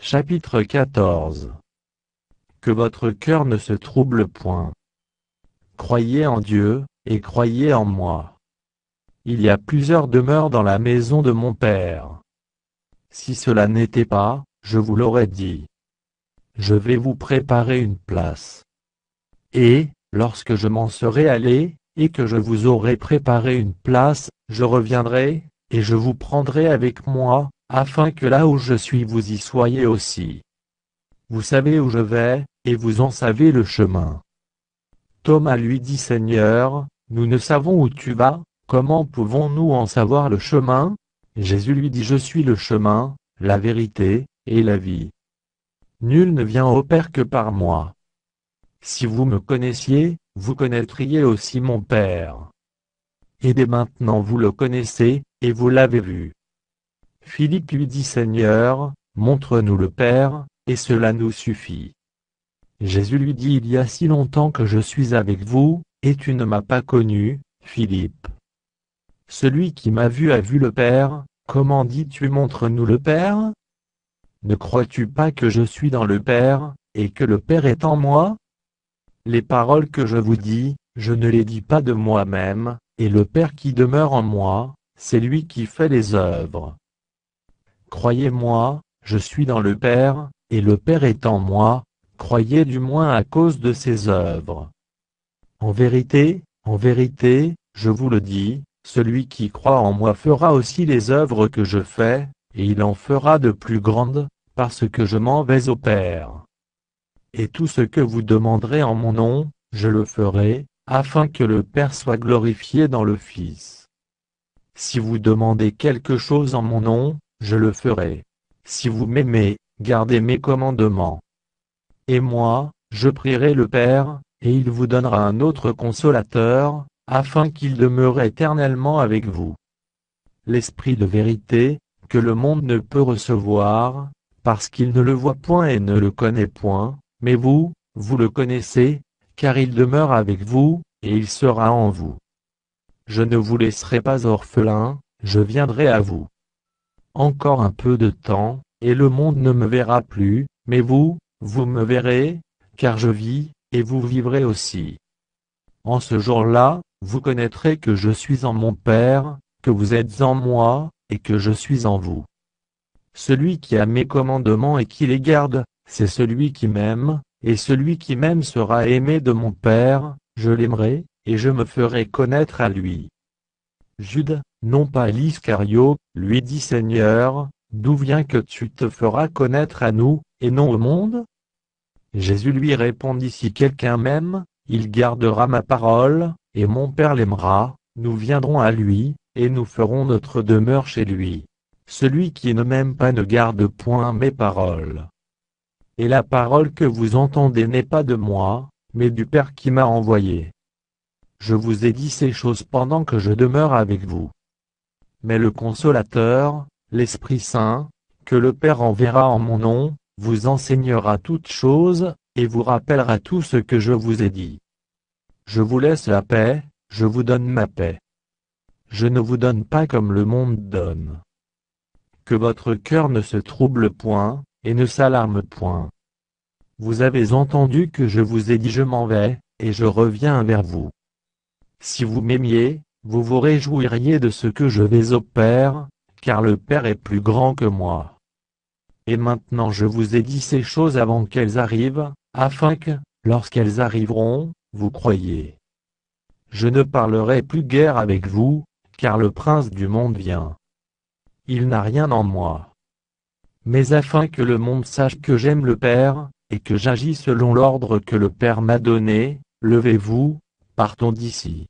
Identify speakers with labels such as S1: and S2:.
S1: Chapitre 14. Que votre cœur ne se trouble point. Croyez en Dieu, et croyez en moi. Il y a plusieurs demeures dans la maison de mon Père. Si cela n'était pas, je vous l'aurais dit. Je vais vous préparer une place. Et, lorsque je m'en serai allé, et que je vous aurai préparé une place, je reviendrai, et je vous prendrai avec moi, afin que là où je suis vous y soyez aussi. Vous savez où je vais, et vous en savez le chemin. Thomas lui dit Seigneur, nous ne savons où tu vas, comment pouvons-nous en savoir le chemin? Jésus lui dit Je suis le chemin, la vérité, et la vie. Nul ne vient au Père que par moi. Si vous me connaissiez, vous connaîtriez aussi mon Père. Et dès maintenant vous le connaissez, et vous l'avez vu. Philippe lui dit Seigneur, montre-nous le Père, et cela nous suffit. Jésus lui dit Il y a si longtemps que je suis avec vous, et tu ne m'as pas connu, Philippe. Celui qui m'a vu a vu le Père, comment dis-tu montre-nous le Père? Ne crois-tu pas que je suis dans le Père, et que le Père est en moi? Les paroles que je vous dis, je ne les dis pas de moi-même, et le Père qui demeure en moi, c'est lui qui fait les œuvres. Croyez-moi, je suis dans le Père, et le Père est en moi, croyez du moins à cause de ses œuvres. En vérité, je vous le dis, celui qui croit en moi fera aussi les œuvres que je fais, et il en fera de plus grandes, parce que je m'en vais au Père. Et tout ce que vous demanderez en mon nom, je le ferai, afin que le Père soit glorifié dans le Fils. Si vous demandez quelque chose en mon nom, je le ferai. Si vous m'aimez, gardez mes commandements. Et moi, je prierai le Père, et il vous donnera un autre consolateur, afin qu'il demeure éternellement avec vous. L'Esprit de vérité, que le monde ne peut recevoir, parce qu'il ne le voit point et ne le connaît point, mais vous, vous le connaissez, car il demeure avec vous, et il sera en vous. Je ne vous laisserai pas orphelin, je viendrai à vous. Encore un peu de temps, et le monde ne me verra plus, mais vous, vous me verrez, car je vis, et vous vivrez aussi. En ce jour-là, vous connaîtrez que je suis en mon Père, que vous êtes en moi, et que je suis en vous. Celui qui a mes commandements et qui les garde, c'est celui qui m'aime, et celui qui m'aime sera aimé de mon Père, je l'aimerai, et je me ferai connaître à lui. Jude, non pas l'Iscario, lui dit Seigneur, d'où vient que tu te feras connaître à nous, et non au monde? Jésus lui répondit Si quelqu'un m'aime, il gardera ma parole, et mon Père l'aimera, nous viendrons à lui, et nous ferons notre demeure chez lui. Celui qui ne m'aime pas ne garde point mes paroles. Et la parole que vous entendez n'est pas de moi, mais du Père qui m'a envoyé. Je vous ai dit ces choses pendant que je demeure avec vous. Mais le Consolateur, l'Esprit Saint, que le Père enverra en mon nom, vous enseignera toutes choses, et vous rappellera tout ce que je vous ai dit. Je vous laisse la paix, je vous donne ma paix. Je ne vous donne pas comme le monde donne. Que votre cœur ne se trouble point, et ne s'alarme point. Vous avez entendu que je vous ai dit Je m'en vais, et je reviens vers vous. Si vous m'aimiez, vous vous réjouiriez de ce que je vais au Père, car le Père est plus grand que moi. Et maintenant je vous ai dit ces choses avant qu'elles arrivent, afin que, lorsqu'elles arriveront, vous croyiez. Je ne parlerai plus guère avec vous, car le prince du monde vient. Il n'a rien en moi. Mais afin que le monde sache que j'aime le Père, et que j'agis selon l'ordre que le Père m'a donné, levez-vous, partons d'ici.